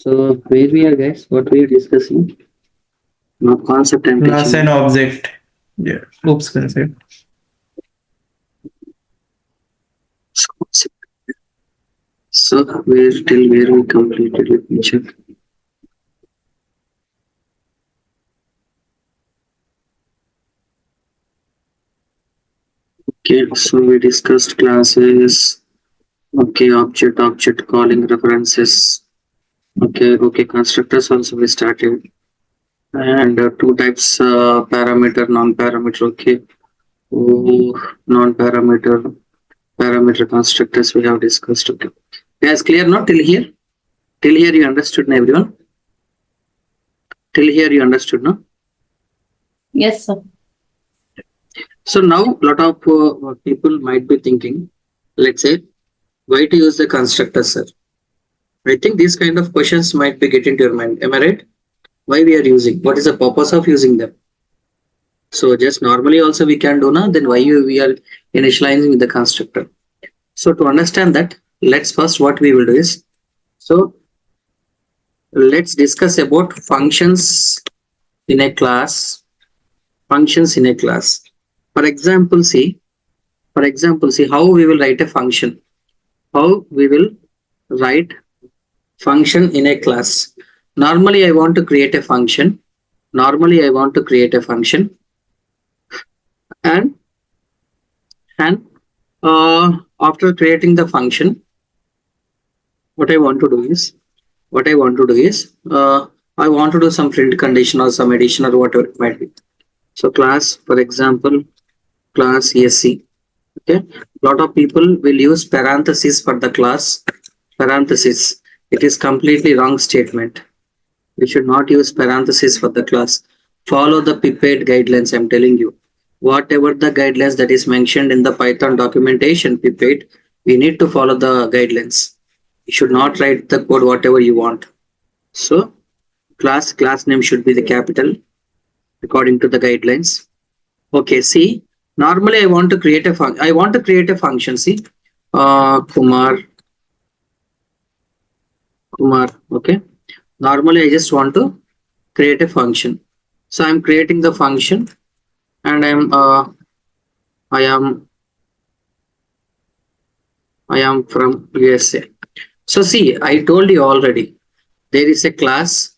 So where we are, guys? What we are discussing? Not concept I'm Class teaching. and object. Yeah. Oops, concept. Concept. So where till where we completed? Let me check. Okay, so we discussed classes. Okay, object calling references. Okay, constructors also we started. And two types, parameter, non-parameter. Okay, oh, non-parameter, parameter constructors we have discussed. Okay, guys, clear now till here? Till here you understood, na, everyone? Till here you understood, no? Yes, sir. So now lot of people might be thinking, let's say, why to use the constructor, sir? I think these kind of questions might be getting to your mind. Am I right? Why we are using? What is the purpose of using them? So just normally also we can do now. Then why we are initializing with the constructor? So to understand that, let's first what we will do is, so let's discuss about functions in a class. Functions in a class. For example, see how we will write a function. How we will write function in a class. Normally, I want to create a function. Normally, I want to create a function, and and after creating the function, what I want to do is I want to do some print condition or some addition or whatever it might be. So class, for example, class ESC. Okay, lot of people will use parentheses for the class. Parentheses. It is completely wrong statement. We should not use parentheses for the class. Follow the pipette guidelines. I'm telling you. Whatever the guidelines that is mentioned in the Python documentation, pipette, we need to follow the guidelines. You should not write the code whatever you want. So class name should be the capital according to the guidelines. Okay, see, normally I want to create a function. See, Kumar. Okay. Normally I just want to create a function. So I'm creating the function, and I am from USA. So see, I told you already, there is a class.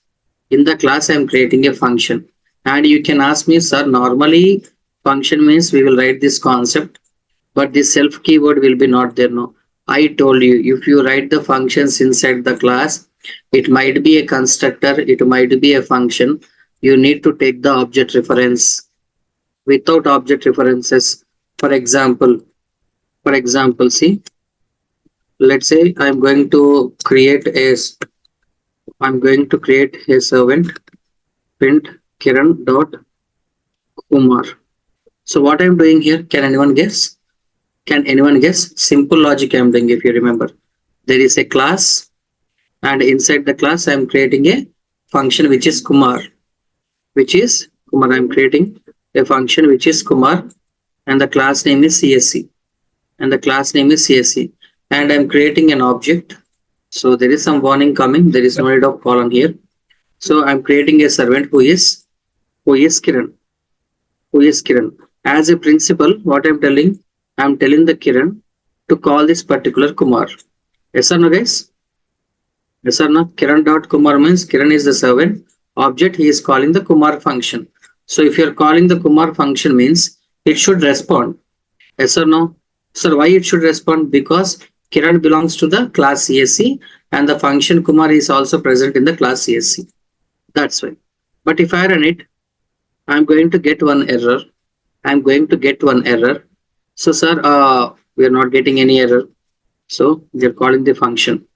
In the class I'm creating a function, and you can ask me, sir, normally function means we will write this concept, but the self keyword will be not there. No, I told you, if you write the functions inside the class, it might be a constructor, it might be a function. You need to take the object reference. Without object references, for example, see, let's say I'm going to create a servant, print Kiran dot Kumar. So what I'm doing here, can anyone guess? Can anyone guess? Simple logic I'm doing. If you remember, there is a class, and inside the class I'm creating a function which is Kumar. I'm creating a function which is Kumar, and the class name is CSC. And I'm creating an object. So there is some warning coming. There is no need of colon here. So I'm creating a servant who is Kiran. As a principal, what I'm telling the Kiran to call this particular Kumar. Yes or no, guys? Yes or no? Kiran dot Kumar means Kiran is the servant. Object, he is calling the Kumar function. So if you're calling the Kumar function means it should respond. Yes or no? Sir, why it should respond? Because Kiran belongs to the class CSC, and the function Kumar is also present in the class CSC. That's why. But if I run it, I'm going to get one error. So sir, we are not getting any error. So we are calling the function.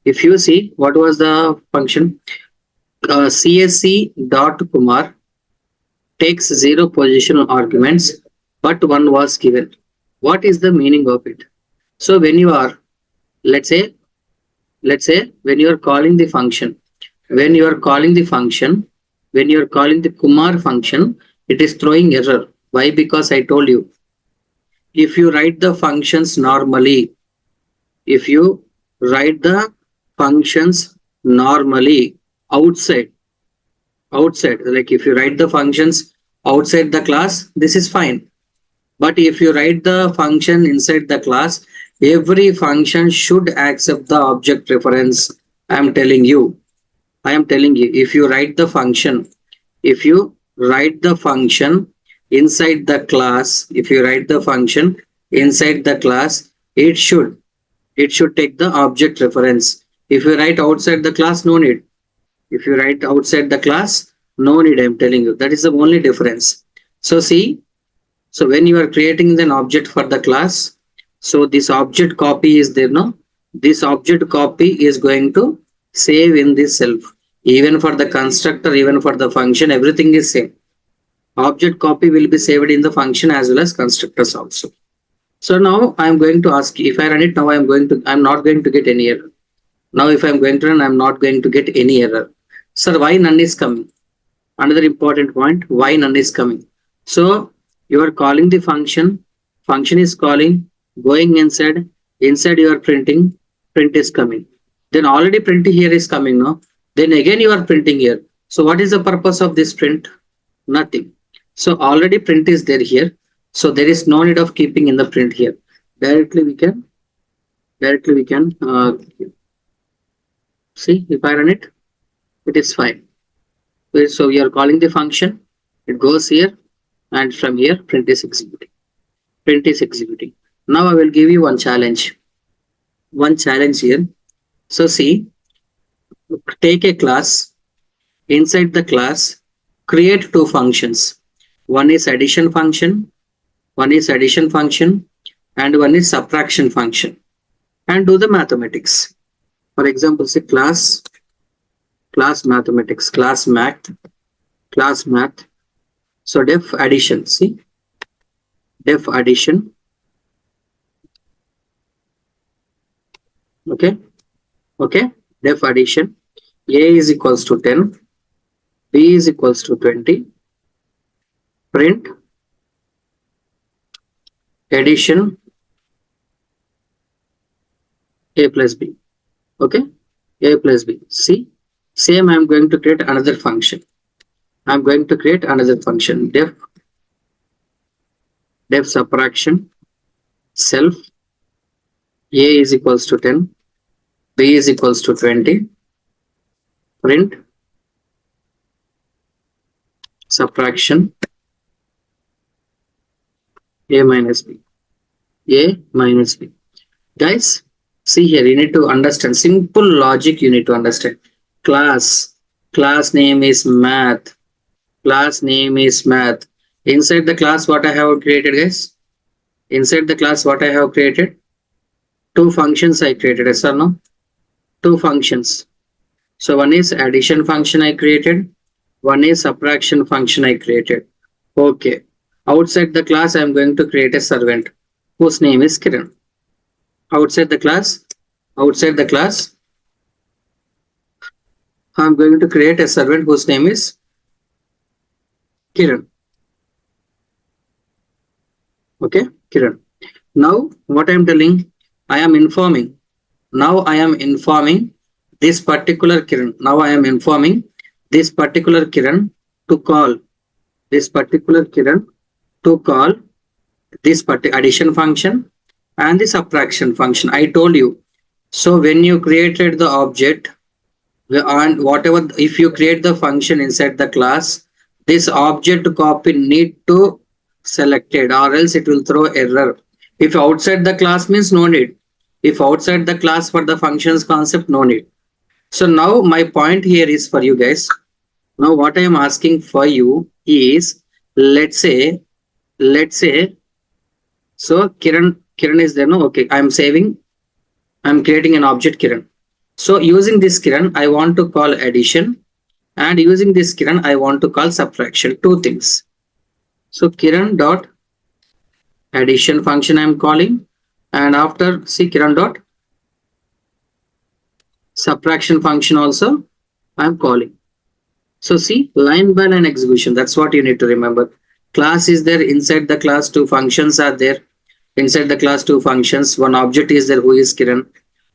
If you see, what was the function? CSC dot Kumar takes 0 positional arguments, but 1 was given. What is the meaning of it? So when you are, let's say when you are calling the function, when you are calling the Kumar function, it is throwing error. Why? Because I told you, if you write the functions normally, if you write the functions normally outside. Outside, like if you write the functions outside the class, this is fine. But if you write the function inside the class, every function should accept the object reference. I am telling you. I am telling you, if you write the function, if you write the function inside the class, if you write the function inside the class, it should take the object reference. If you write outside the class, no need. If you write outside the class, no need. I'm telling you, that is the only difference. So see, so when you are creating an object for the class, so this object copy is there, no? This object copy is going to save in this self. Even for the constructor, even for the function, everything is same. Object copy will be saved in the function as well as constructors also. So now I'm going to ask you, if I run it now, I'm not going to get any error. Now if I'm going to run, I'm not going to get any error. Sir, why none is coming? Another important point, why none is coming? So you are calling the function is calling, going inside you are printing, print is coming. Then already print here is coming, no? Then again you are printing here. So what is the purpose of this print? Nothing. So already print is there here. So there is no need of keeping in the print here. Directly we can see if I run it, it is fine. So we are calling the function, it goes here, and from here print is executing. Print is executing. Now I will give you one challenge. One challenge here. So see, take a class. Inside the class, create two functions. One is addition function, and one is subtraction function. And do the mathematics. For example, say class mathematics, class math. So def addition, see, def addition. Okay, def addition. A is equals to 10, B is equals to 20. Print addition A plus B. Okay, A plus B. See, same I am going to create another function. I'm going to create another function, def subtraction self. A is equals to 10, B is equals to 20. Print subtraction A minus B. Guys, see here, you need to understand simple logic. You need to understand class name is math. Inside the class, what I have created, guys? Inside the class, what I have created? Two functions I created, yes or no? Two functions. So one is addition function I created, one is subtraction function I created. Okay. Outside the class, I am going to create a servant whose name is Kiran. Outside the class, I am going to create a servant whose name is Kiran. Okay, Kiran. Now, what I am telling, I am informing this particular Kiran. Now I am informing this particular Kiran to call this addition function and the subtraction function. I told you. So when you created the object, and whatever, if you create the function inside the class, this object copy need to selected, or else it will throw error. If outside the class means no need. If outside the class for the functions concept, no need. So now my point here is for you guys. Now what I am asking for you is, let's say, so Kiran is there, no? Okay, I'm creating an object Kiran. So using this Kiran, I want to call addition, and using this Kiran, I want to call subtraction. Two things. So Kiran dot addition function I am calling, and after see Kiran dot subtraction function also I am calling. So see, line by line execution. That's what you need to remember. Class is there, inside the class two functions are there. Inside the class two functions, one object is there who is Kiran.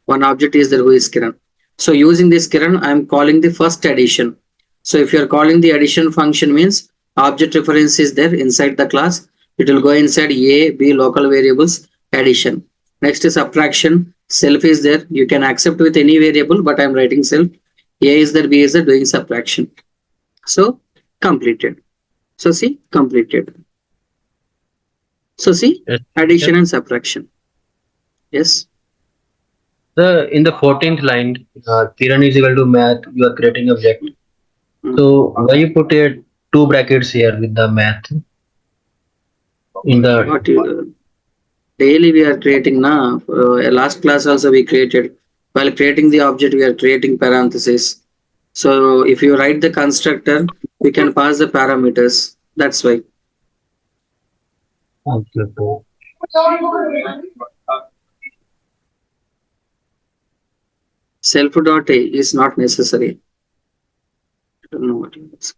One object is there who is Kiran. So using this Kiran, I am calling the first addition. So if you are calling the addition function means object reference is there inside the class. It will go inside A, B local variables addition. Next is subtraction. Self is there. You can accept with any variable, but I am writing self. A is there, B is there doing subtraction. So completed. So see completed. So see Yes. addition and subtraction. Yes. In the 14th line, Kiran is equal to math. You are creating object. Mm. So why you put a two brackets here with the math in the What you, daily we are creating now. Last class also we created. While creating the object, we are creating parentheses. So if you write the constructor, we can pass the parameters. That's why. Self dot a is not necessary. I don't know what it is.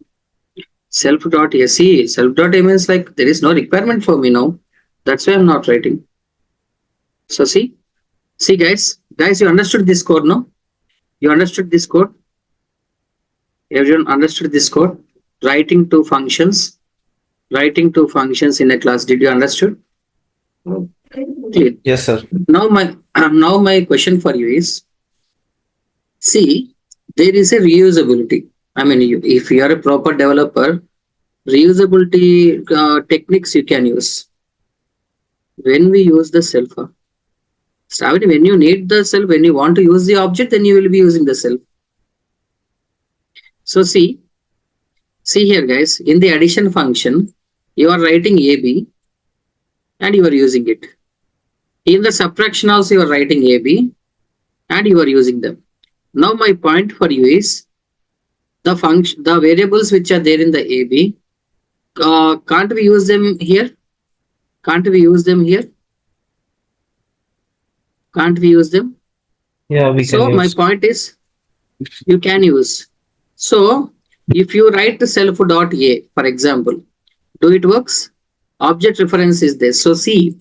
Self dot a. See, self dot a means like there is no requirement for me now. That's why I'm not writing. So see guys, you understood this code, no? You understood this code? Everyone understood this code? Writing two functions in a class. Did you understood? Clear. Yes, sir. Now my question for you is, see, there is a reusability. I mean, if you are a proper developer, reusability techniques you can use. When we use the self, when you need the self, when you want to use the object, then you will be using the self. So see here guys, in the addition function, you are writing AB and you are using it. In the subtraction also you are writing AB and you are using them. Now my point for you is the variables which are there in the AB, can't we use them here? Can't we use them here? Can't we use them? Yeah, we can So my use. point is you can use. So if you write the self dot A, for example, do it works? Object reference is there. So see,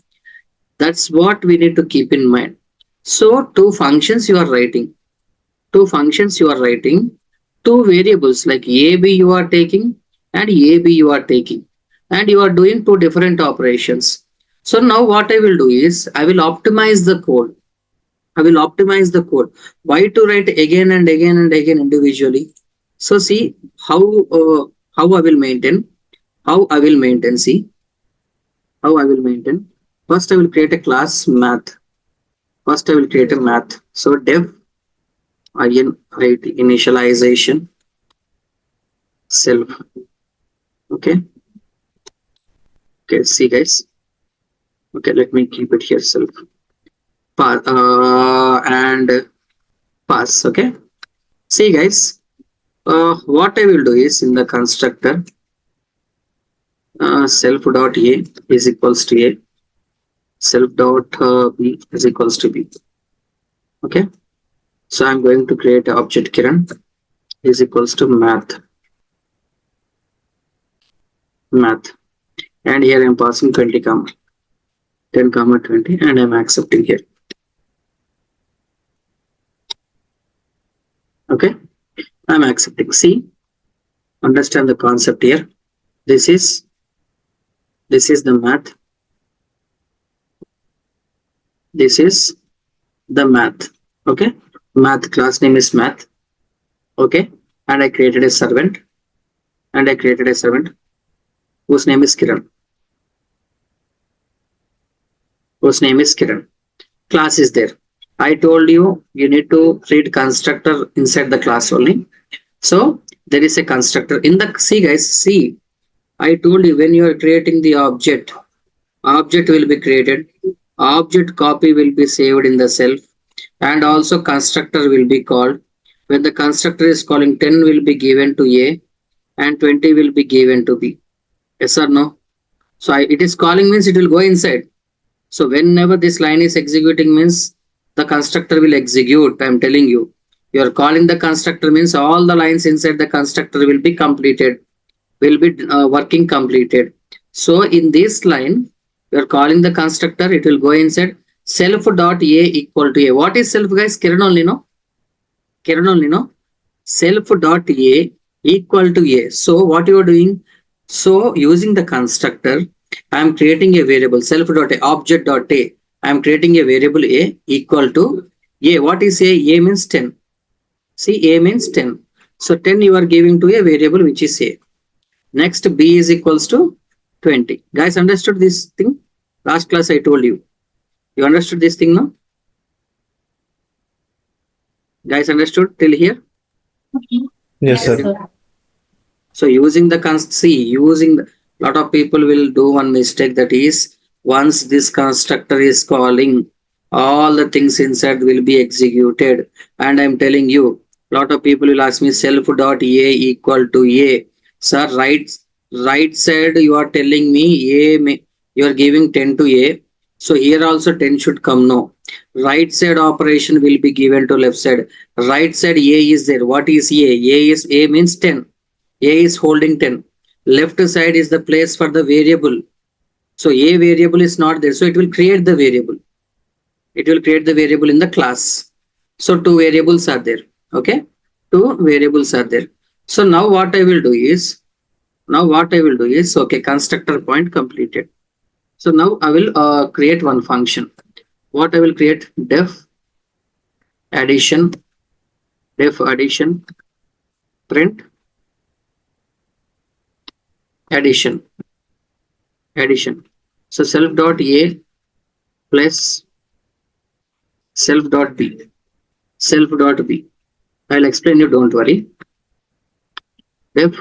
that's what we need to keep in mind. So two functions you are writing, two variables like AB you are taking and AB you are taking, and you are doing two different operations. So now what I will do is I will optimize the code. Why to write again and again and again individually? So see how I will maintain. See how I will maintain. First I will create a class math. First I will create a math. So dev initialization self. Okay. See guys. Okay, let me keep it here self. And pass. Okay. See guys. What I will do is in the constructor self dot a is equals to a, self dot b is equals to b. Okay. So I'm going to create an object Kiran is equals to math, and here I'm passing 20 comma 10 comma 20 and I'm accepting here. Okay, I'm accepting. See, understand the concept here. This is the math. This is the math. Okay, math class name is math. Okay, and I created a servant whose name is Kiran. Class is there. I told you need to treat constructor inside the class only. So there is a constructor in the, see guys, see, I told you when you are creating the object will be created, object copy will be saved in the self, and also constructor will be called. When the constructor is calling, 10 will be given to A and 20 will be given to B. Yes or no? So it is calling means it will go inside. So whenever this line is executing means the constructor will execute. I'm telling you. You are calling the constructor means all the lines inside the constructor will be completed, will be working completed. So in this line, you are calling the constructor, it will go inside. self dot a equal to a. What is self, guys? Kiran only know. Kiran only know. Self dot a equal to a. So what you are doing? So using the constructor, I am creating a variable self dot a object dot a. I am creating a variable a equal to a. What is a? A means 10. See, a means 10. So 10 you are giving to a variable which is a. Next, b is equals to 20. Guys, understood this thing? Last class I told you. You understood this thing now? Guys, understood till here? Yes, sir. sir. So using the using the, lot of people will do one mistake, that is, once this constructor is calling, all the things inside will be executed. And I'm telling you, lot of people will ask me self dot a equal to a. Sir, right side you are telling me you are giving 10 to a. So here also 10 should come. No. Right side operation will be given to left side. Right side a is there. What is a? A means 10. A is holding 10. Left side is the place for the variable. So a variable is not there. So it will create the variable. It will create the variable in the class. So two variables are there. Okay. Two variables are there. So now what I will do is, okay, constructor point completed. So now I will create one function. What I will create? Addition, def addition, print addition. So self dot a plus self dot b. I'll explain you, don't worry. Def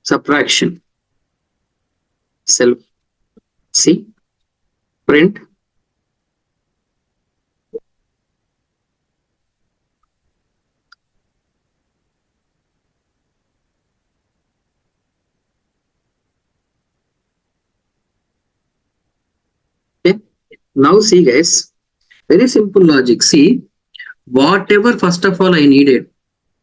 subtraction self c print okay. Now see guys, very simple logic. See, whatever first of all I needed.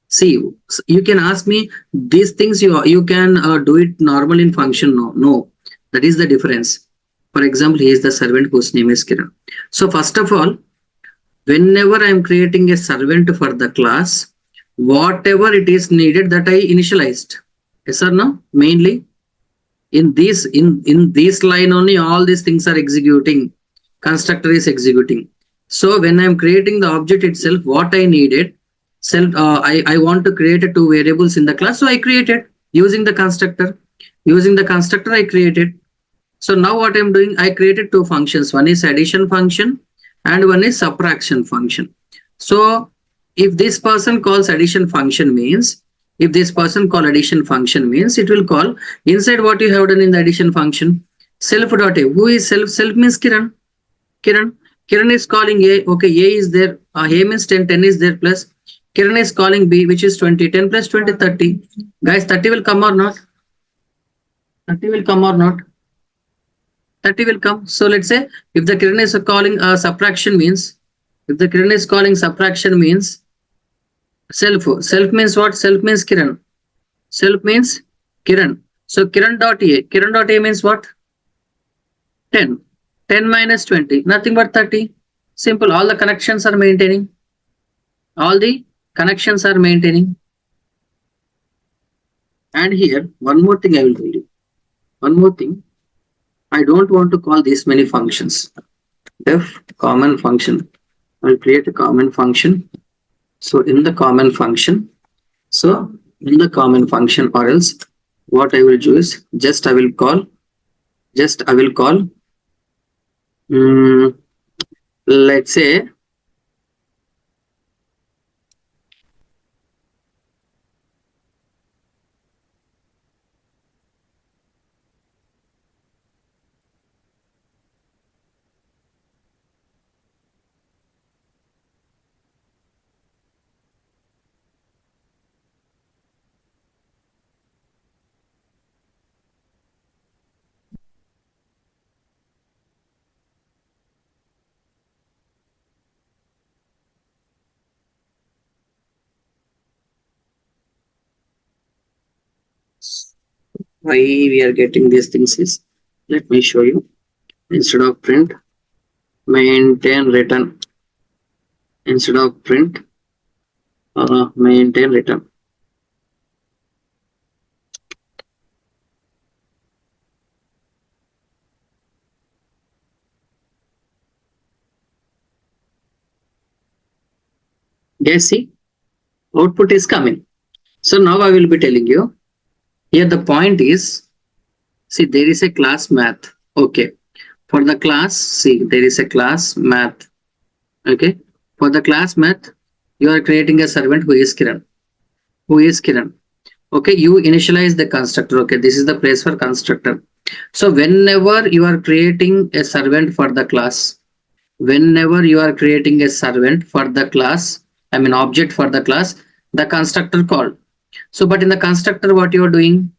See, you can ask me these things, you can do it normal in function. No, that is the difference. For example, he is the servant whose name is Kiran. So first of all, whenever I am creating a servant for the class, whatever it is needed, that I initialized. Yes or no? Mainly in this line only all these things are executing. Constructor is executing. So when I'm creating the object itself, what I needed, I want to create two variables in the class, so I created using the constructor. I created. So now what I'm doing, I created two functions. One is addition function and one is subtraction function. So if this person calls addition function means, it will call inside what you have done in the addition function. Self dot a. Who is self? Self means Kiran. Kiran. Kiran is calling a. Okay, a is there. A means 10. 10 is there plus. Kiran is calling b, which is 20. 10 plus 20, 30. Guys, 30 will come or not? 30 will come or not? 30 will come. So let's say if the Kiran is calling subtraction means, self means what? Self means Kiran. So Kiran dot a. Means what? 10. 10 minus 20. Nothing but 30. Simple. All the connections are maintaining. And here, one more thing I will tell you. I don't want to call these many functions. Def common function. I will create a common function. So in the common function, or else what I will do is I will call, let's say, why we are getting these things is, let me show you. instead of print maintain return, instead of print maintain return. Guys, see, output is coming. So now I will be telling you. Here the point is, see, there is a class math. Okay. For the class, see, there is a class math. Okay. For the class math, you are creating a servant who is Kiran. Who is Kiran? Okay. You initialize the constructor. Okay. This is the place for constructor. So whenever you are creating a servant for the class, whenever you are creating a servant for the class, I mean object for the class, the constructor called. So, but in the constructor, what you are doing?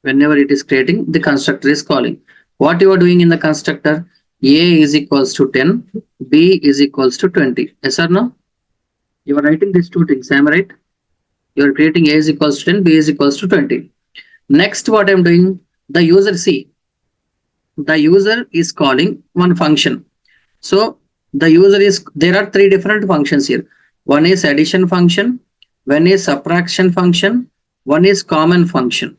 Whenever it is creating, the constructor is calling. What you are doing in the constructor? A is equals to 10, B is equals to 20. Yes or no? You are writing these two things. Am I right? You are creating A is equals to 10, B is equals to 20. Next, what I am doing? The user, see, the user is calling one function. So the user is, there are three different functions here. One is addition function, one is subtraction function, one is common function.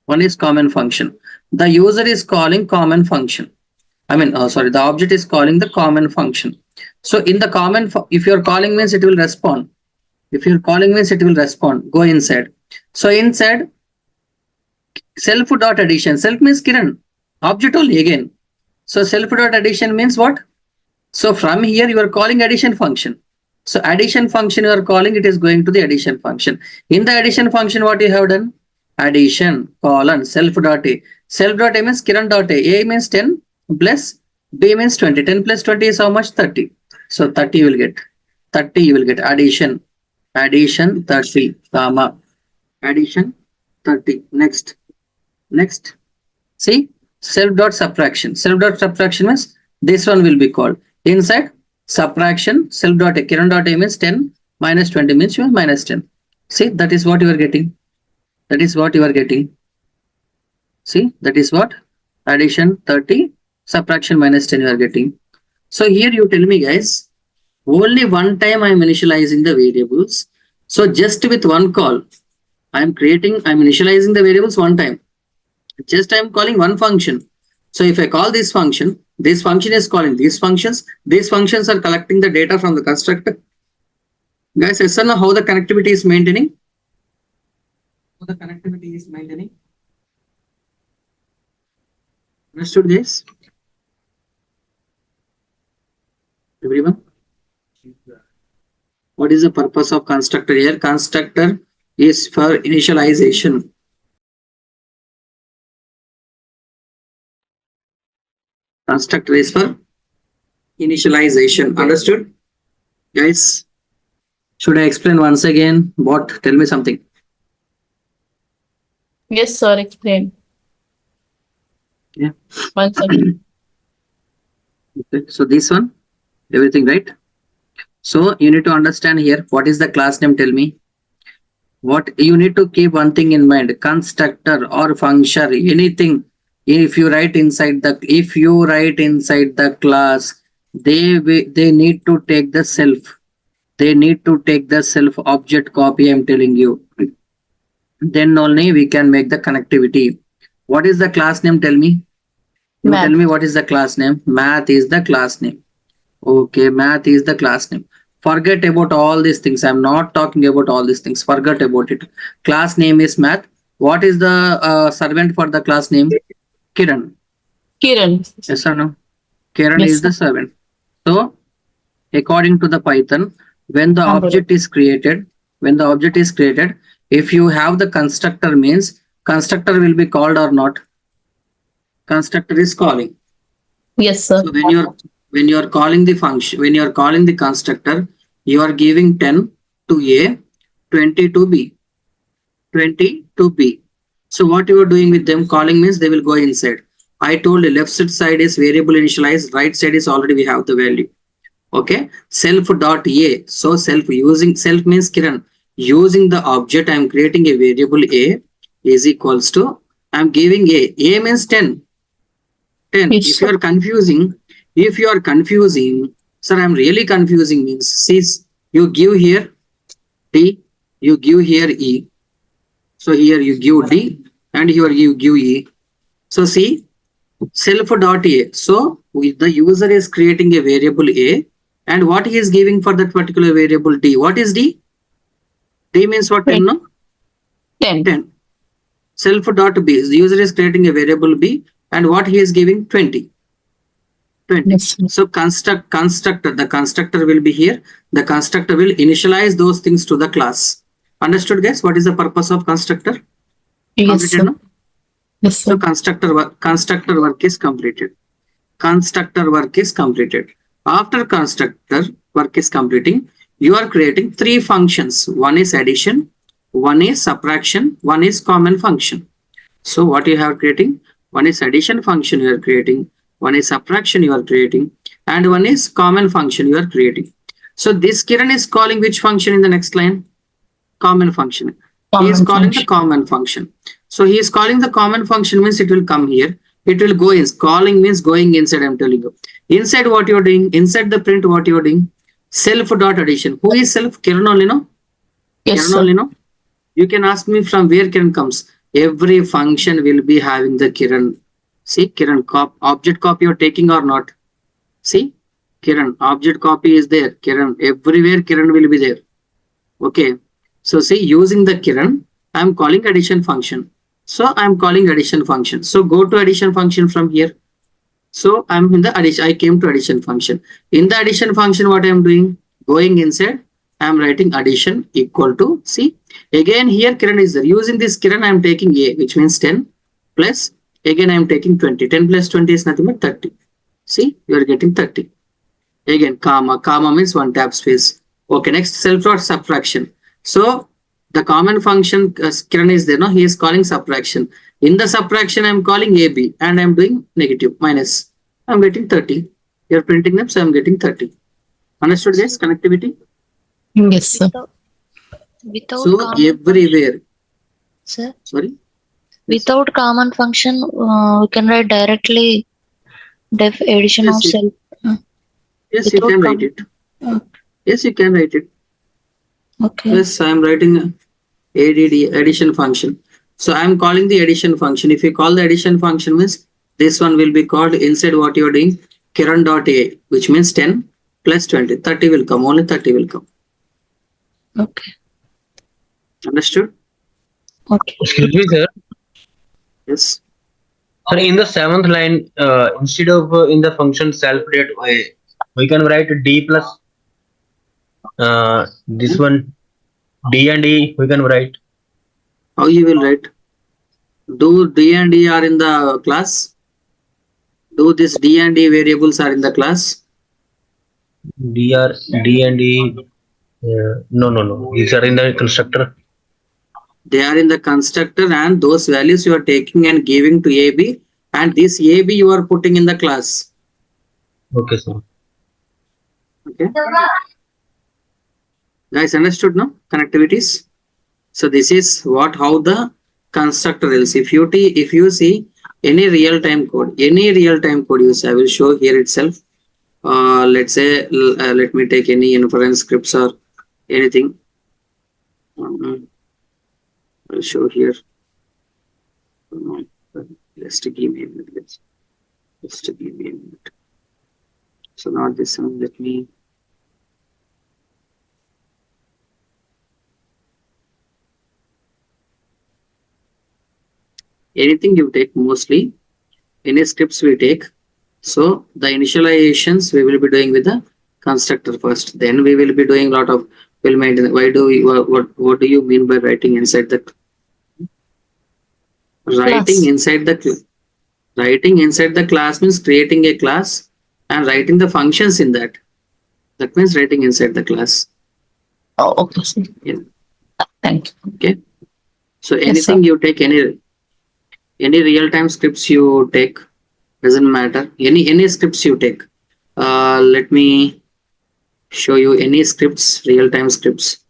One is common function. The user is calling common function. I mean, sorry, the object is calling the common function. So in the common, if you're calling means it will respond. If you're calling means it will respond. Go inside. So inside self dot addition. Self means Kiran. Object only again. So self dot addition means what? So from here you are calling addition function. So addition function you are calling, it is going to the addition function. In the addition function, what you have done? Addition colon self dot a. Self dot a means Kiran dot a. A means 10 plus B means 20. 10 plus 20 is how much? 30. So 30 you will get. 30 you will get addition. Addition 30 comma. Addition 30. Next. Next. See, self dot subtraction. Self dot subtraction means this one will be called. Inside subtraction, self dot a. Kiran dot a means 10 minus 20 means you are minus 10. See, that is what you are getting. That is what you are getting. See, that is what? Addition 30, subtraction minus 10 you are getting. So here you tell me, guys, only one time I am initializing the variables. So just with one call, I am initializing the variables one time. Just I am calling one function. So if I call this function is calling these functions are collecting the data from the constructor. Guys, yes or no, how the connectivity is maintaining? How the connectivity is maintaining? Understood this? Everyone? What is the purpose of constructor here? Constructor is for initialization. Constructor is for initialization. Understood? Guys, should I explain once again? What? Tell me something. Yes, sir. Explain. Yeah. Once again. Okay. So this one, everything right? So you need to understand here, what is the class name? Tell me. What you need to keep one thing in mind: constructor or function, anything. If you write inside the class, they need to take the self. They need to take the self object copy. I'm telling you. Then only we can make the connectivity. What is the class name? Tell me. You Math. tell me what is the class name. Math is the class name. Okay, math is the class name. Forget about all these things. I'm not talking about all these things. Forget about it. Class name is math. What is the servant for the class name? Kiran. Kiran. Yes or no? Kiran Yes, is the sir. servant. So according to the Python, when the object is created, if you have the constructor means constructor will be called or not? Constructor is calling. Yes, sir. So when you are calling the function, when you are calling the constructor, you are giving 10 to A, 20 to B, 20 to B. So what you are doing with them? Calling means they will go inside. I told you left side is variable initialized, right side is already we have the value. Okay, self dot A. So self means Kiran. Using the object, I am creating a variable A is equals to, I am giving A. A means 10. 10. Yes, If you are confusing, sir, I'm really confusing means, see, you give here D, you give here E. So here you give D and here you give E. So see, self dot A. So the user is creating a variable A, and what he is giving for that particular variable D. What is D? D means what? 10, no? 10. 10. Self dot B. The user is creating a variable B, and what he is giving? 20. 20. Yes, sir. So constructor, the constructor will be here. The constructor will initialize those things to the class. Understood, guys? What is the purpose of constructor? Yes, Completed, sir. no? Yes, So sir. constructor work is completed. Constructor work is completed. After constructor work is completing, you are creating three functions. One is addition, one is subtraction, one is common function. So what you have creating? One is addition function you are creating, one is subtraction you are creating, and one is common function you are creating. So this Kiran is calling which function in the next line? Common function. He is Common calling the function. common function. So he is calling the common function means it will come here. It will go in. Calling means going inside, I'm telling you. Inside what you're doing, inside the print what you're doing, self dot addition. Who is self? Kiran only, no? Yes, Kiran sir. only, no? You can ask me from where Kiran comes. Every function will be having the Kiran. See, Kiran, object copy you're taking or not? See, Kiran, object copy is there. Kiran, everywhere Kiran will be there. Okay. So see, using the Kiran, I'm calling addition function. So I'm calling addition function. So go to addition function from here. So I'm in the addition. I came to addition function. In the addition function, what I'm doing? Going inside, I'm writing addition equal to, see, again here Kiran is there. Using this Kiran, I'm taking A, which means 10 plus, again I'm taking 20. 10 plus 20 is nothing but 30. See, you are getting 30. Again, comma means one tab space. Okay, next self dot subtraction. So the common function Kiran is there, no? He is calling subtraction. In the subtraction, I'm calling AB and I'm doing negative minus. I'm getting 30. You're printing them, so I'm getting 30. Understood, guys? Connectivity. Yes, sir. Without So common everywhere. sir, Sorry. without common function, we can write directly def addition of Yes, self. yes, you Without can write it. Yes, you can write it. Okay. Yes, I'm writing ADD addition function. So I'm calling the addition function. If you call the addition function means this one will be called inside what you're doing Kiran.a, which means 10 plus 20. 30 will come. Only 30 will come. Okay. Understood? Okay. Excuse me, sir. Yes. Sir, in the seventh line, instead of in the function self dot A, we can write D plus this one D and E. We can write How you will write? Do D and E are in the class? Do this D and E variables are in the class? D and E. No. These are in the constructor. They are in the constructor and those values you are taking and giving to AB and this AB you are putting in the class. Okay, sir. Okay. Guys, understood now? Connectivities. So this is how the constructor is. If you see any real-time code you see, I will show here itself. Let's say, let me take any inference scripts or anything. I'll show here. Just give me a minute. Just give me a minute. So not this one. Let me. Anything you take, mostly any scripts we take. So the initializations we will be doing with the constructor first. Then we will be doing a lot of will maintain. Why do we? What do you mean by writing inside the writing inside the writing inside the class means creating a class and writing the functions in that. That means writing inside the class. Oh, okay, sir. Yeah. Thank you. Okay. So Yes, anything you take, any real-time scripts you take, doesn't matter. Any scripts you take. Let me show you any scripts, real-time scripts,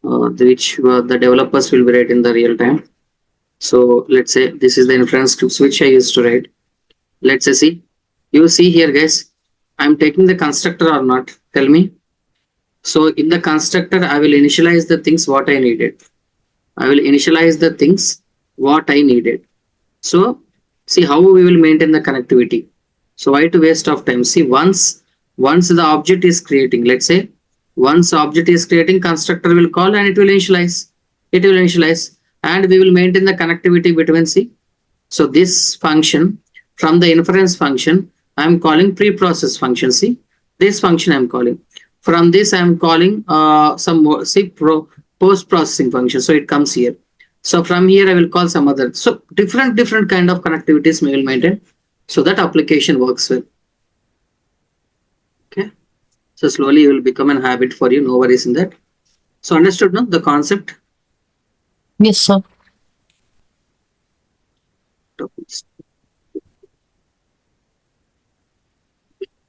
which the developers will be writing in the real time. So let's say this is the inference scripts which I used to write. Let's say, see, You see here, guys, I'm taking the constructor or not? Tell me. So in the constructor, I will initialize the things what I needed. I will initialize the things what I needed. So see how we will maintain the connectivity. So why to waste of time? See, once the object is creating, let's say once object is creating, constructor will call and it will initialize. It will initialize and we will maintain the connectivity between C. So this function from the inference function, I am calling preprocess function. See, this function I am calling. From this I am calling some more, see post processing function. So it comes here. So from here I will call some other. So different kind of connectivities we will maintain so that application works well. Okay. So slowly it will become a habit for you. No worries in that. So understood now the concept. Yes, sir.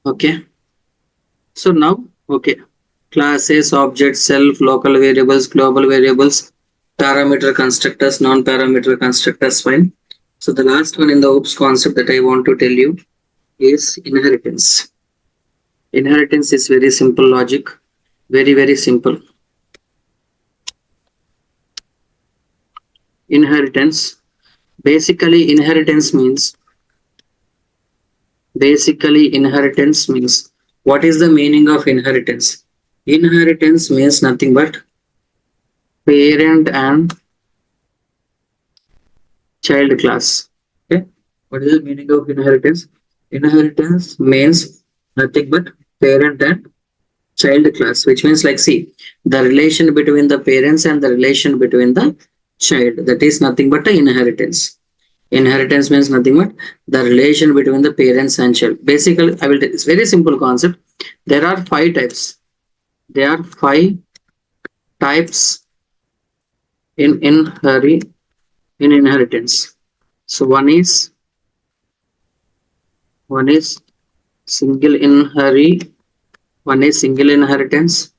Okay. So now, okay, classes, objects, self, local variables, global variables, parameter constructors, non-parameter constructors, fine. So the last one in the OOPS concept that I want to tell you is inheritance. Inheritance is very simple logic, very simple. Inheritance, basically inheritance means, what is the meaning of inheritance? Inheritance means nothing but parent and child class. Okay, what is the meaning of inheritance? Inheritance means nothing but parent and child class, which means like, see, the relation between the parents and the relation between the child, that is nothing but the inheritance. Inheritance means nothing but the relation between the parents and child. Basically, I will tell, it's very simple concept. There are five types. There are five types in inheritance. So one is single inherit. One is single inheritance.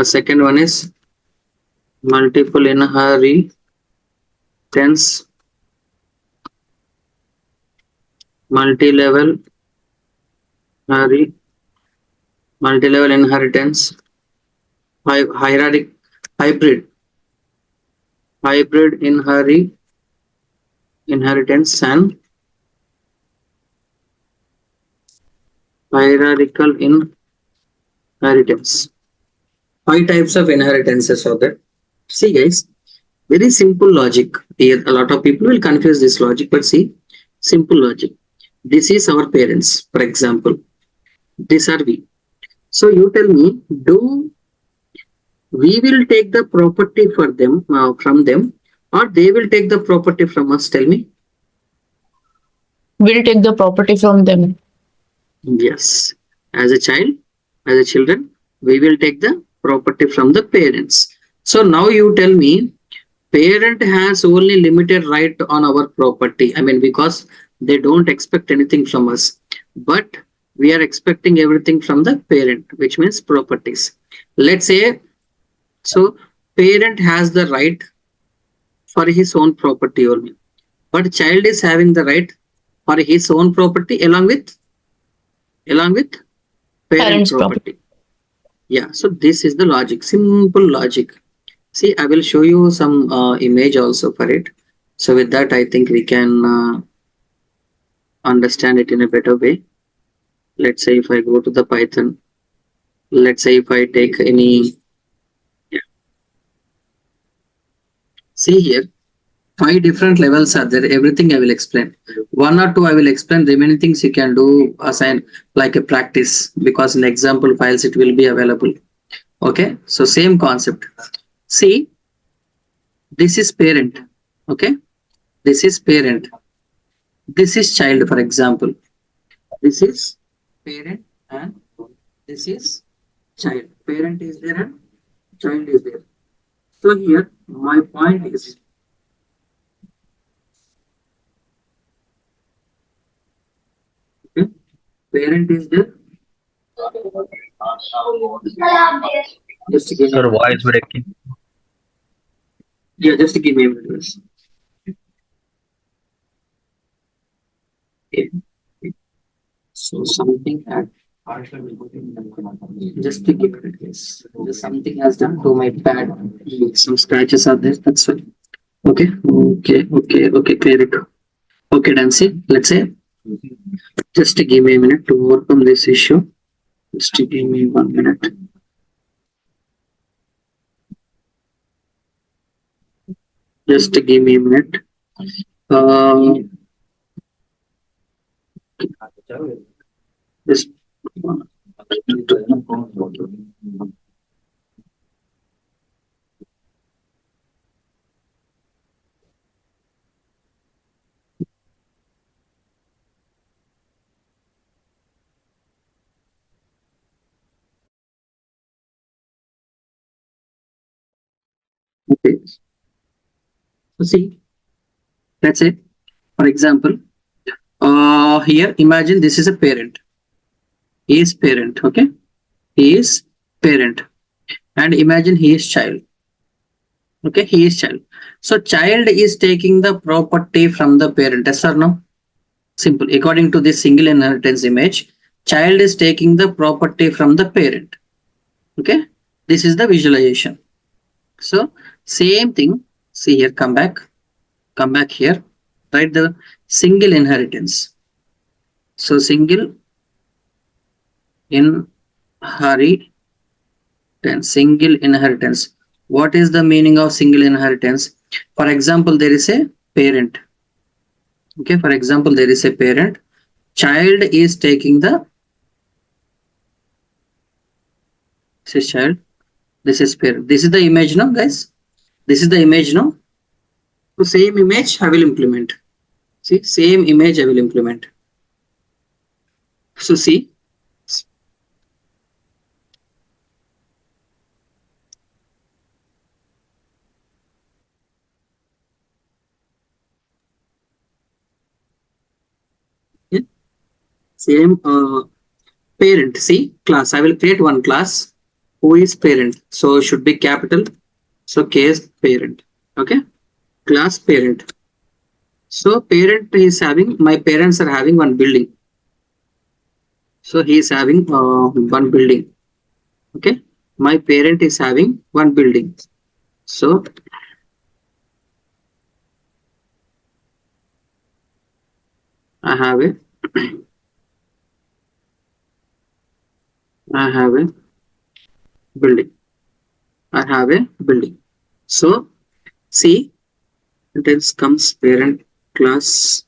Second one is multiple inheritance. Multi-level multi-level inheritance. Hierarchic hybrid inheritance and hierarchical inheritance. Five types of inheritances are there. See, guys, very simple logic. Here, a lot of people will confuse this logic, but see, simple logic. This is our parents, for example. These are we. So you tell me, do we will take the property for them from them, or they will take the property from us? Tell me. We'll take the property from them. Yes. As a child, as a children, we will take the property from the parents. So now you tell me, parent has only limited right on our property. I mean, because they don't expect anything from us, but we are expecting everything from the parent, which means properties. Let's say, so parent has the right for his own property only, but child is having the right for his own property along with parent Parents' property. property. Yeah, so this is the logic, simple logic. See, I will show you some image also for it. So with that, I think we can understand it in a better way. Let's say if I go to the Python, let's say if I take any, yeah. See here, five different levels are there. Everything I will explain. One or two I will explain. Remaining things you can do assign like a practice, because in example files it will be available. Okay, so same concept. See, this is parent. Okay, this is parent. This is child, for example. This is parent and this is child. Parent is there and child is there. So here my point is, okay, parent is there. Just give me, Sir, voice breaking. yeah, just give me a minute. Okay. So something had just to keep it, yes. Just something has done to my pad. Some scratches are there. That's why. Okay, okay, clear it. Okay, Nancy, let's say just give me a minute to overcome this issue. Just give me 1 minute. Just give me a minute. Just okay. So see, let's say, for example, here imagine this is a parent. He is parent. Okay, he is parent, and imagine he is child. Okay, he is child. So child is taking the property from the parent. Yes or no? Simple. According to this single inheritance image, child is taking the property from the parent. Okay, this is the visualization. So same thing. See here, come back here. Write the single inheritance. So single inheritance. Single inheritance. What is the meaning of single inheritance? For example, there is a parent. Okay, for example, there is a parent. Child is taking the, this is child, this is parent. This is the image now, guys. This is the image now. So same image I will implement. See, same image I will implement. So see, yeah, same parent. See, class. I will create one class who is parent. So should be capital. So case parent. Okay, class parent. So parent is having, my parents are having one building. So he is having one building. Okay, my parent is having one building. So I have a I have a building. I have a building. So see, then comes parent class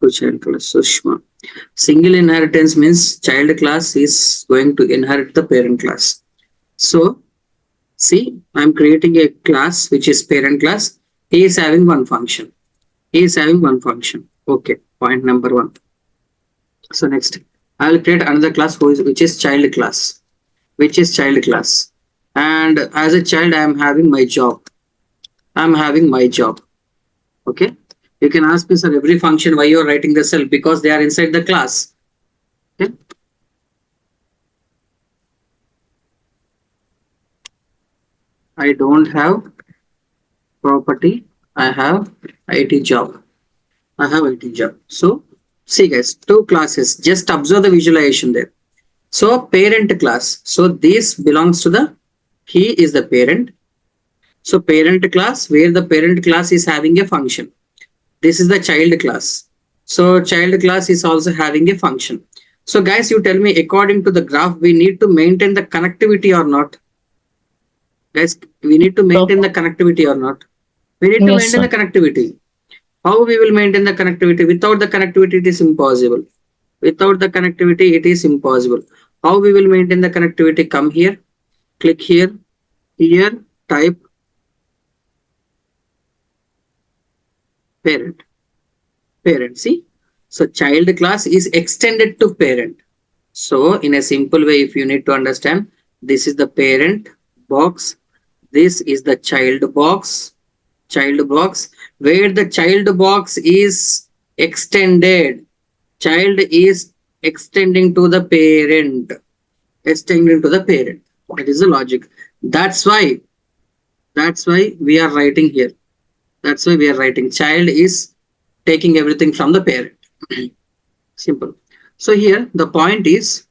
to child class. So Shma. Single inheritance means child class is going to inherit the parent class. So see, I'm creating a class which is parent class. He is having one function. He is having one function. Okay, point number one. So next, I will create another class which is child class. Which is child class. And as a child, I am having my job. I am having my job. Okay. You can ask me, sir, every function why you are writing the cell, because they are inside the class. Okay. I don't have property. I have IT job. I have IT job. So see guys, two classes. Just observe the visualization there. So parent class. So this belongs to the, he is the parent. So parent class, where the parent class is having a function. This is the child class. So child class is also having a function. So guys, you tell me, according to the graph, we need to maintain the connectivity or not? Guys, we need to maintain the connectivity or not? We need to Yes, maintain sir. the connectivity. How we will maintain the connectivity? Without the connectivity, it is impossible. Without the connectivity, it is impossible. How we will maintain the connectivity? Come here, click here, type parent. Parent, see? So child class is extended to parent. So in a simple way, if you need to understand, this is the parent box. This is the child box. Child box, where the child box is extended. Child is extending to the parent. Extending to the parent. That is the logic. That's why. That's why we are writing here. That's why we are writing. Child is taking everything from the parent. Simple. So here the point is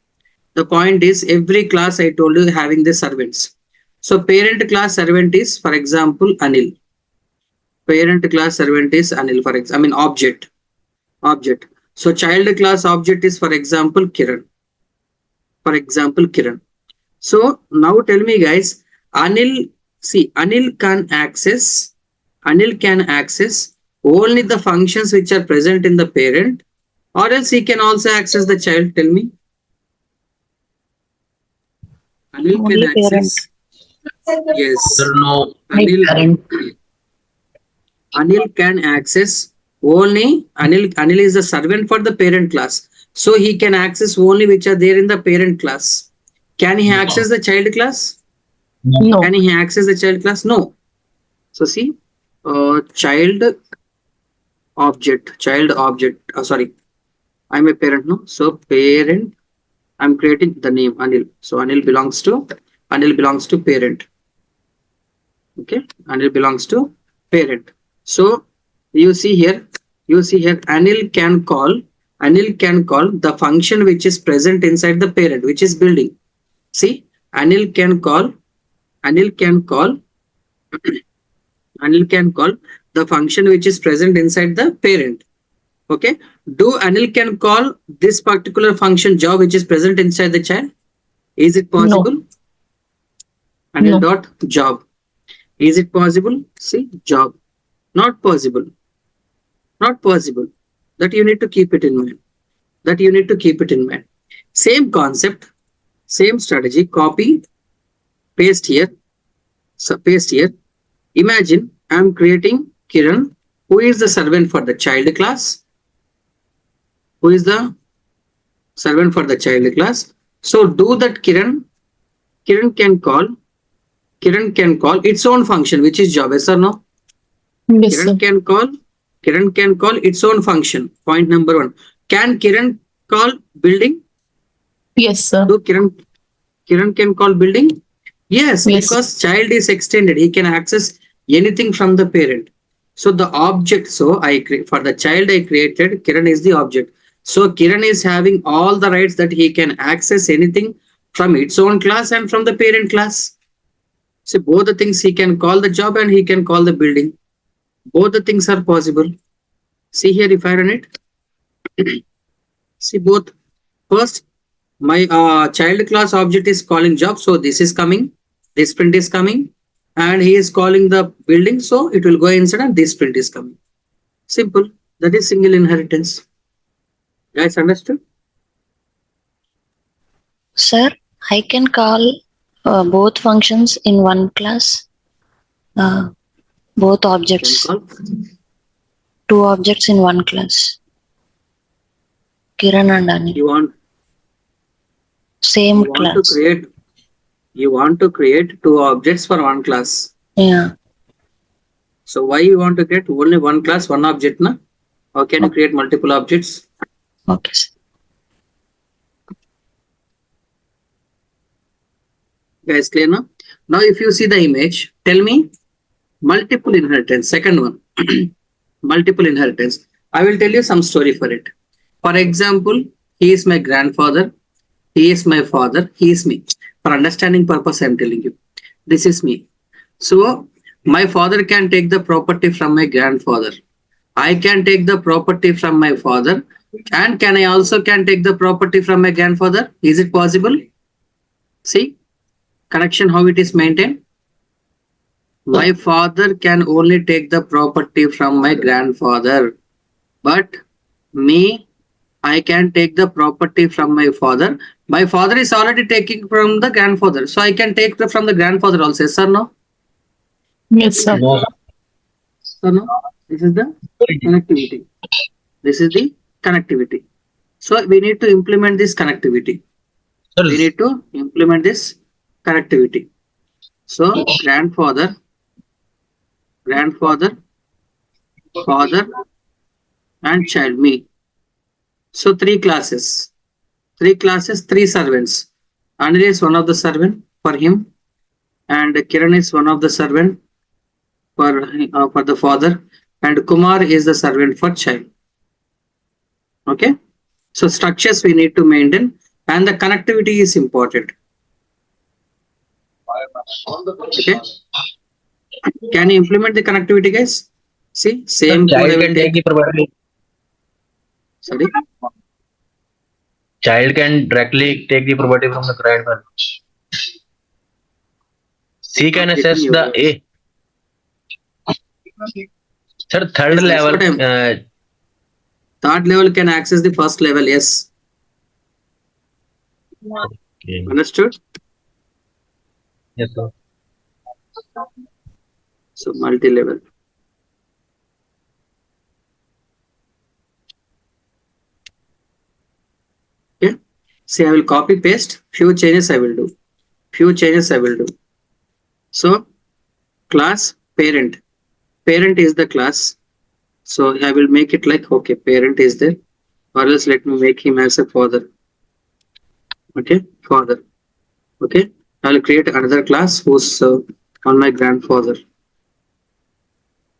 every class I told you having the servants. So parent class servant is, for example, Anil. Parent class servant is Anil, for example, I mean object. So child class object is, for example, Kiran. For example, Kiran. So now tell me guys, Anil, see, Anil can access only the functions which are present in the parent, or else he can also access the child. Tell me. Anil can Only parent. access. Yes. No. Like Anil parent. Anil can access only Anil is the servant for the parent class. So he can access only which are there in the parent class. Can he access the child class? No. Can he access the child class? No. So see, child object. Sorry, I'm a parent, no? So parent, I'm creating the name Anil. So Anil belongs to parent. Okay, Anil belongs to parent. So you see here Anil can call the function which is present inside the parent, which is building. See, Anil can call Anil can call Anil can call the function which is present inside the parent. Okay. Do Anil can call this particular function job which is present inside the child? Is it possible? No. Anil No. dot job. Is it possible? See, job. Not possible. Not possible. That you need to keep it in mind. That you need to keep it in mind. Same concept, same strategy. Copy, paste here. So paste here. Imagine I'm creating Kiran, who is the servant for the child class. Who is the servant for the child class? So do that Kiran can call its own function, which is job. Yes or no? Yes, Kiran sir. can call Kiran can call its own function. Point number one. Can Kiran call building? Yes, sir. Do Kiran can call building? Yes, Yes. because child is extended. He can access anything from the parent. So the object, so for the child I created, Kiran is the object. So Kiran is having all the rights that he can access anything from its own class and from the parent class. So both the things, he can call the job and he can call the building. Both the things are possible. See here, if I run it, see both. First, my child class object is calling job, so this is coming, this print is coming, and he is calling the building, so it will go inside and this print is coming. Simple. That is single inheritance. Guys, understood? Sir, I can call both functions in one class. Both Can objects, call. two objects in one class. Kiran and Anil, You want same you want to class. create two objects for one class. Yeah. So why you want to create only one class, one object, na? Or can you create multiple objects? Okay, sir. Guys, clear now? Now, if you see the image, tell me multiple inheritance. Second one, multiple inheritance. I will tell you some story for it. For example, he is my grandfather, he is my father, he is me. For understanding purpose, I am telling you. This is me. So, my father can take the property from my grandfather. I can take the property from my father, and can I also can take the property from my grandfather? Is it possible? See, connection how it is maintained. My father can only take the property from my grandfather, but me, I can take the property from my father. My father is already taking from the grandfather, so I can take from the grandfather also. Yes or no? Yes, sir. No. So no, this is the connectivity. This is the connectivity. So we need to implement this connectivity. Sir, We need to implement this connectivity. So grandfather, father, and child, me. So three classes, three servants. Anil is one of the servant for him, and Kiran is one of the servant for the father, and Kumar is the servant for child. Okay. So structures we need to maintain, and the connectivity is important. Okay. Can you implement the connectivity, guys? See, The same code I child will can take take. the property. Sorry. Child can directly take the property from the grandfather. C can Not getting assess your the voice. A. Sir, third Yes, that's level. what I'm. Third level can access the first level. Yes. Okay. Understood? Yes, sir. So multi-level. Okay. See, I will copy paste. Few changes I will do. Few changes I will do. So class parent. Parent is the class. So I will make it like, okay, parent is there, or else let me make him as a father. Okay, father. Okay, I will create another class who's on my grandfather.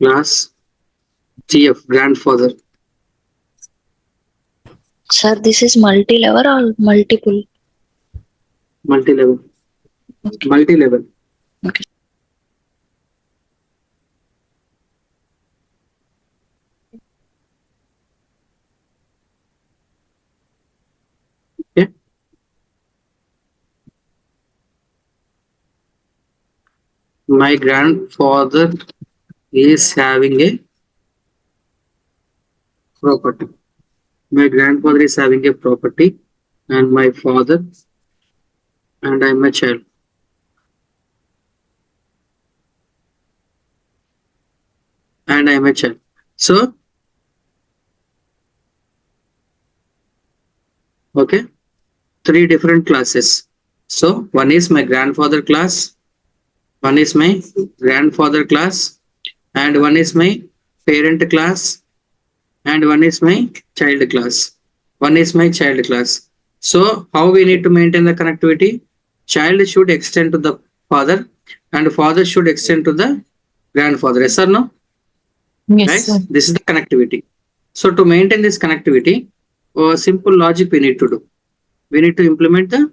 Class GF, grandfather. Sir, this is multi-level or multiple? Multi-level. Okay. Multi-level. Okay. Okay. My grandfather is having a property. My grandfather is having a property, and my father, and I'm a child. And I'm a child. So, okay, three different classes. So, one is my grandfather class, one is my grandfather class, and one is my parent class, and one is my child class. One is my child class. So, how we need to maintain the connectivity? Child should extend to the father, and father should extend to the grandfather. Yes or no? Yes, Guys, sir. this is the connectivity. So, to maintain this connectivity, simple logic we need to do. We need to implement the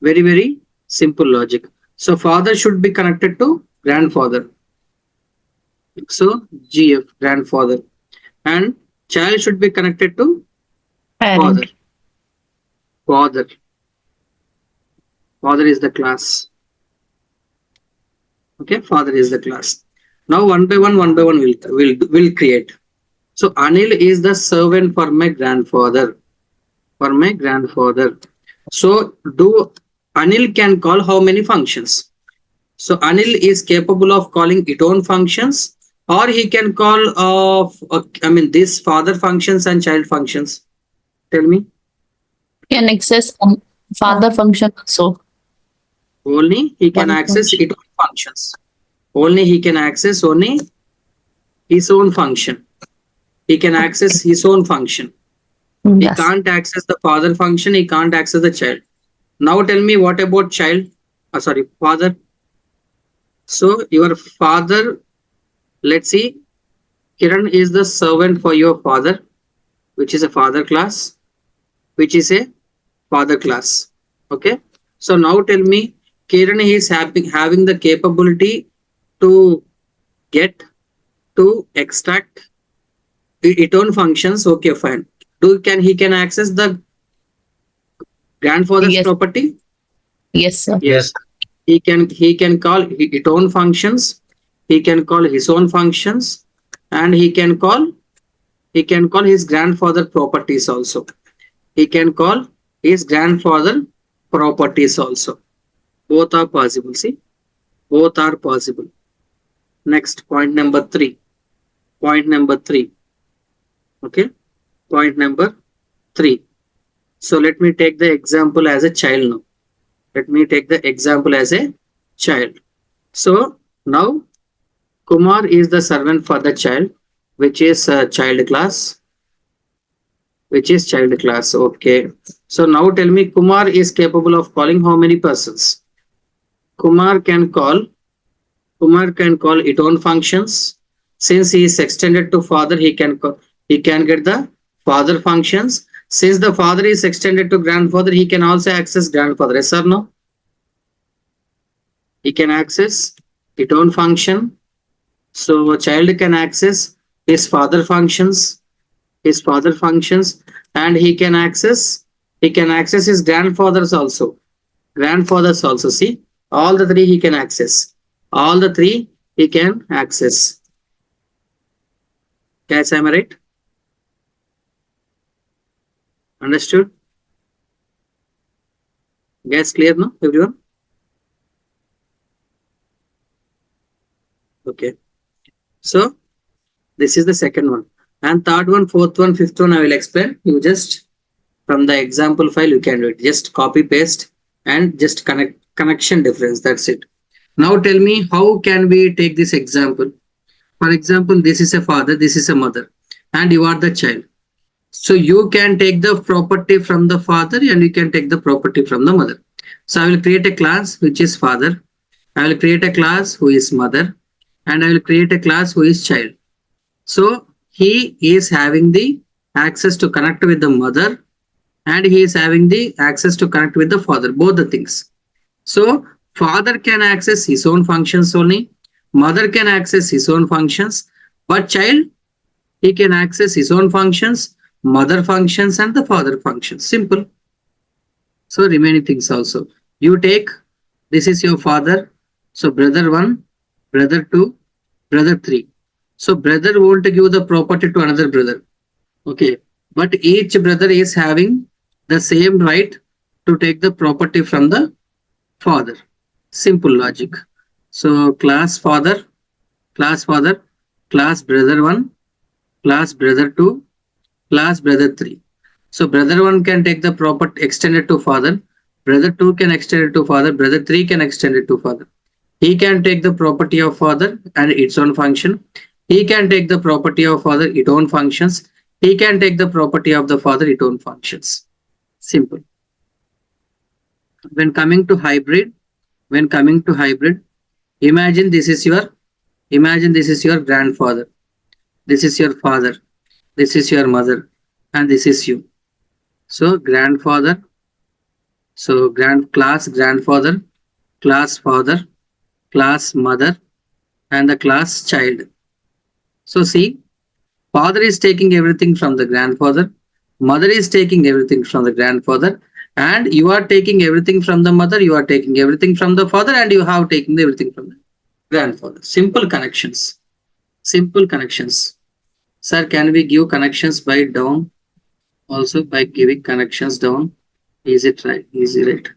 very simple logic. So, father should be connected to grandfather. So, GF, grandfather, and child should be connected to father. Parent. Father. Father is the class. Okay, father is the class. Now, one by one, will create. So, Anil is the servant for my grandfather. For my grandfather. So, do Anil can call how many functions? So, Anil is capable of calling its own functions, or he can call this father functions and child functions. Tell me. Can access father function also. Only he can One access function. its own functions. Only he can access only his own function. He can access his own function. He Yes. can't access the father function. He can't access the child. Now tell me, what about child? Sorry, father. So your father, let's see, Kiran is the servant for your father, which is a father class, which is a father class. Okay. So now tell me, Kiran is having the capability to get, to extract its own functions. Okay, fine. He can access the grandfather's Yes. property? Yes, sir. Yes. He can call its own functions. He can call his own functions, and he can call his grandfather properties also. He can call his grandfather properties also. Both are possible. See, both are possible. Next, point number 3. Point number 3. Okay. Point number 3. So let me take the example as a child now. Let me take the example as a child. So now Kumar is the servant for the child, which is child class, which is child class. Okay. So now tell me, Kumar is capable of calling how many persons? Kumar can call its own functions. Since he is extended to father, he can get the father functions, Since the father is extended to grandfather, he can also access grandfather. Yes or no? He can access its own function. So a child can access his father functions, and he can access his grandfathers also. Grandfathers also. See, all the three he can access. All the three he can access. Guys, am I right? Understood? Guys, clear now, everyone? Okay. So this is the second one. And third one, fourth one, fifth one, I will explain. You just from the example file, you can do it. Just copy paste and just connection difference. That's it. Now tell me, how can we take this example? For example, this is a father, this is a mother, and you are the child. So you can take the property from the father and you can take the property from the mother. So I will create a class which is father. I will create a class who is mother, and I will create a class who is child. So he is having the access to connect with the mother, and he is having the access to connect with the father, both the things. So father can access his own functions only, mother can access his own functions, but child, he can access his own functions, mother functions, and the father functions. Simple. So remaining things also. You take, this is your father. So brother 1, brother 2, brother 3. So brother won't give the property to another brother. Okay. But each brother is having the same right to take the property from the father. Simple logic. So class father, class brother 1, class brother 2, class brother 3. So brother 1 can take the property extended to father, brother 2 can extend it to father, brother 3 can extend it to father. He can take the property of father and its own function. He can take the property of father, its own functions. He can take the property of the father, its own functions. Simple. When coming to hybrid, imagine this is your grandfather, this is your father, this is your mother, and this is you. So grandfather, so class grandfather, class father, class mother, and the class child. So see, father is taking everything from the grandfather, mother is taking everything from the grandfather, and you are taking everything from the mother, you are taking everything from the father, and you have taken everything from the grandfather. Simple connections. Simple connections. Sir, can we give connections by down? Also by giving connections down. Is it right? Easy, right?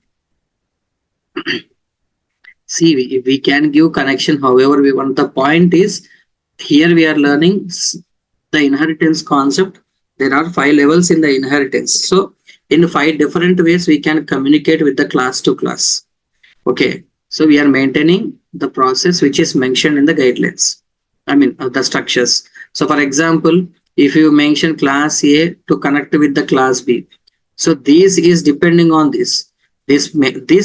See, we can give connection however we want. The point is, here we are learning the inheritance concept. There are 5 levels in the inheritance. So in 5 different ways we can communicate with the class to class. Okay. So we are maintaining the process which is mentioned in the guidelines. I mean the structures. So for example, if you mention class A to connect with the class B, so this is depending on this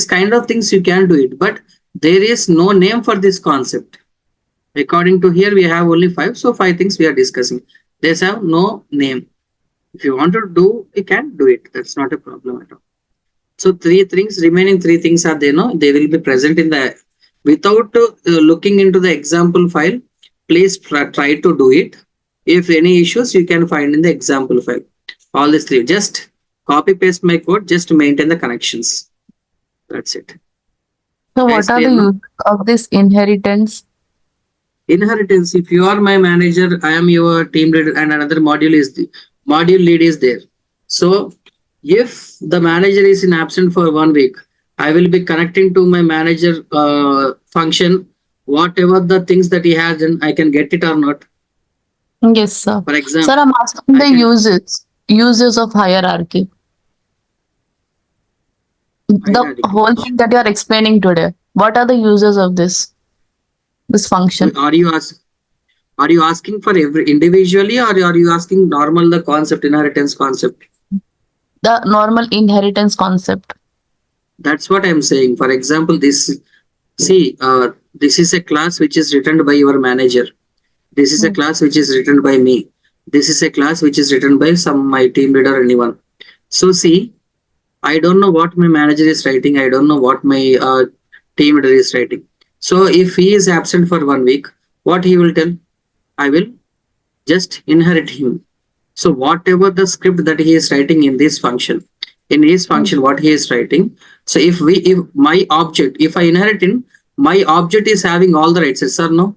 kind of things you can do it, but there is no name for this concept. According to here we have only 5, so 5 things we are discussing. They have no name. If you want to do, you can do it. That's not a problem at all. So 3 things, remaining 3 things are there, no? They will be present in the, without looking into the example file, please try to do it. If any issues, you can find in the example file. All these 3, just copy paste my code, just to maintain the connections. That's it. So Guys, what are clear the now? use of this inheritance? Inheritance, if you are my manager, I am your team leader, and another module lead is there. So if the manager is in absent for 1 week, I will be connecting to my manager function, whatever the things that he has, and I can get it or not. Yes, sir. For Sir, example, I'm asking I the can uses of hierarchy. The hierarchy. whole thing that you are explaining today. What are the uses of this function? Are you asking for every individually, or are you asking normal the concept, inheritance concept? The normal inheritance concept. That's what I'm saying. For example, this this is a class which is written by your manager. This is a Hmm. class which is written by me. This is a class which is written by my team leader or anyone. So see, I don't know what my manager is writing. I don't know what my team leader is writing. So if he is absent for 1 week, what he will tell? I will just inherit him. So whatever the script that he is writing in this function, in his function, what he is writing. So if my object, if I inherit him, my object is having all the rights, yes or no?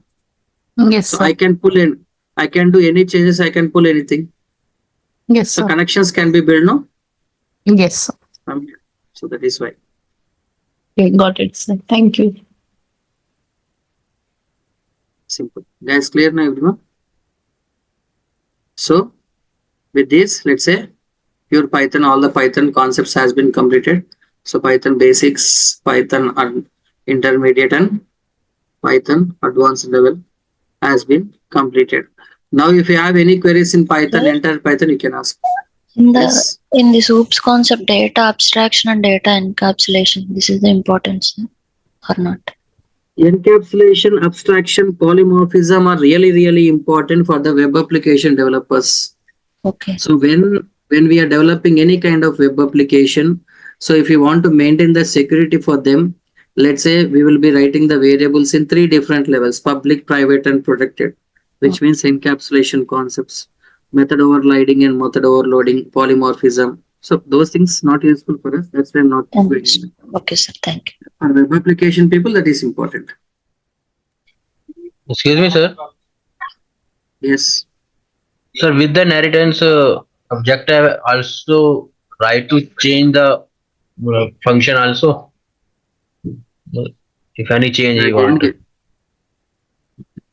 Yes, So sir. I can pull in, I can do any changes, I can pull anything. Yes, So sir. connections can be built, no? Yes, sir. So that is why. Okay, got it, sir. Thank you. Simple. Guys, clear now, everyone? So with this, let's say pure Python, all the Python concepts has been completed. So Python basics, Python intermediate, and Python advanced level has been completed. Now, if you have any queries in Python, Sir? entire Python, you can ask. In the Yes. in this OOPS concept, data abstraction and data encapsulation, this is the importance, or not? Encapsulation, abstraction, polymorphism are really, really important for the web application developers. Okay. So when we are developing any kind of web application, so if you want to maintain the security for them, let's say we will be writing the variables in 3 different levels: public, private, and protected, which means encapsulation concepts, method overloading and method overloading, polymorphism. So those things not useful for us. That's why I'm not going into it. Okay, sir. Thank you. For web application people, that is important. Excuse me, sir. Yes. Sir, with the inheritance objective, also right to change the function also. If any change I you didn't want. get.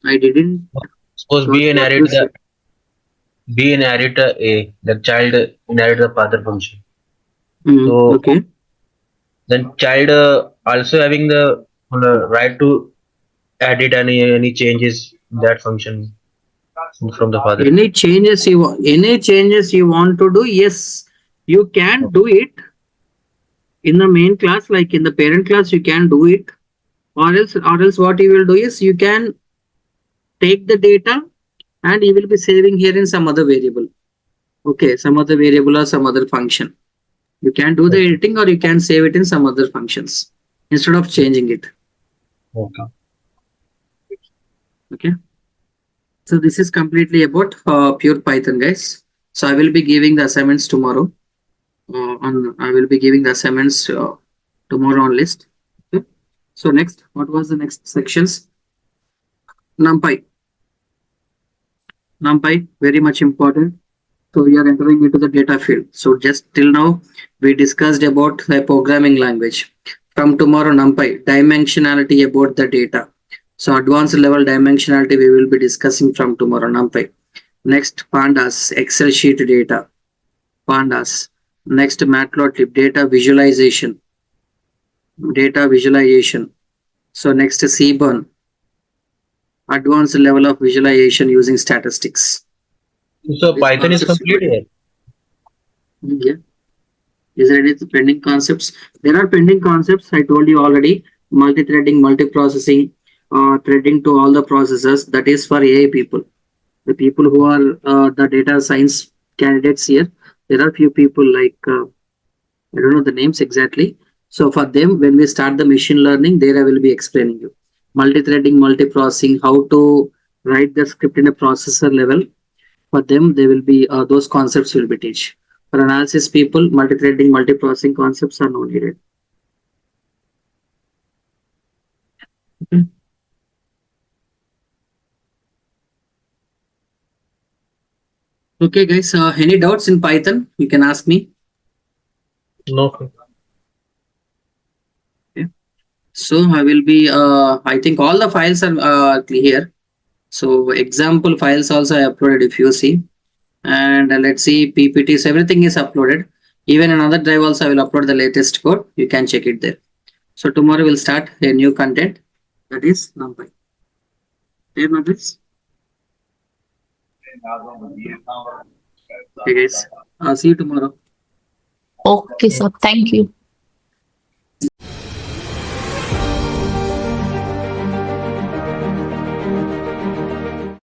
I didn't Suppose got what you said. B inherit A, the child inherit the father function. Mm, So okay. then child also having the right to edit any changes in that function from the father. Any changes you want to do, yes, you can do it in the main class, like in the parent class, you can do it. Or else what you will do is you can take the data and you will be saving here in some other variable. Okay, some other variable or some other function. You can do the editing or you can save it in some other functions instead of changing it. Okay. Okay. So this is completely about pure Python, guys. So I will be giving the assignments tomorrow. I will be giving the assignments tomorrow on list. Okay. So next, what was the next sections? NumPy. NumPy, very much important. So we are entering into the data field. So just till now, we discussed about the programming language. From tomorrow, NumPy, dimensionality about the data. So advanced level dimensionality we will be discussing from tomorrow, NumPy. Next, pandas, Excel sheet data, pandas. Next, matplotlib, data visualization. So next, Seaborn, advanced level of visualization using statistics. So These Python is concepts complete here. yeah. Is there any pending concepts? There are pending concepts. I told you already. Multi-threading, multi-processing, threading to all the processors. That is for AI people. The people who are the data science candidates here. There are few people like I don't know the names exactly. So for them, when we start the machine learning, there I will be explaining you multi-threading, multi-processing, how to write the script in a processor level. For them, they will be those concepts will be teach. For analysis people, multi-threading, multi-processing concepts are not needed. Okay. Okay, guys. Any doubts in Python? You can ask me. No. Okay. So I will be. I think all the files are clear. So example files also I uploaded if you see. And let's see PPTs. Everything is uploaded. Even another drive also I will upload the latest code. You can check it there. So tomorrow we'll start a new content. That is NumPy. Clear now, guys? Okay, guys. See you tomorrow. Okay, sir. Thank you.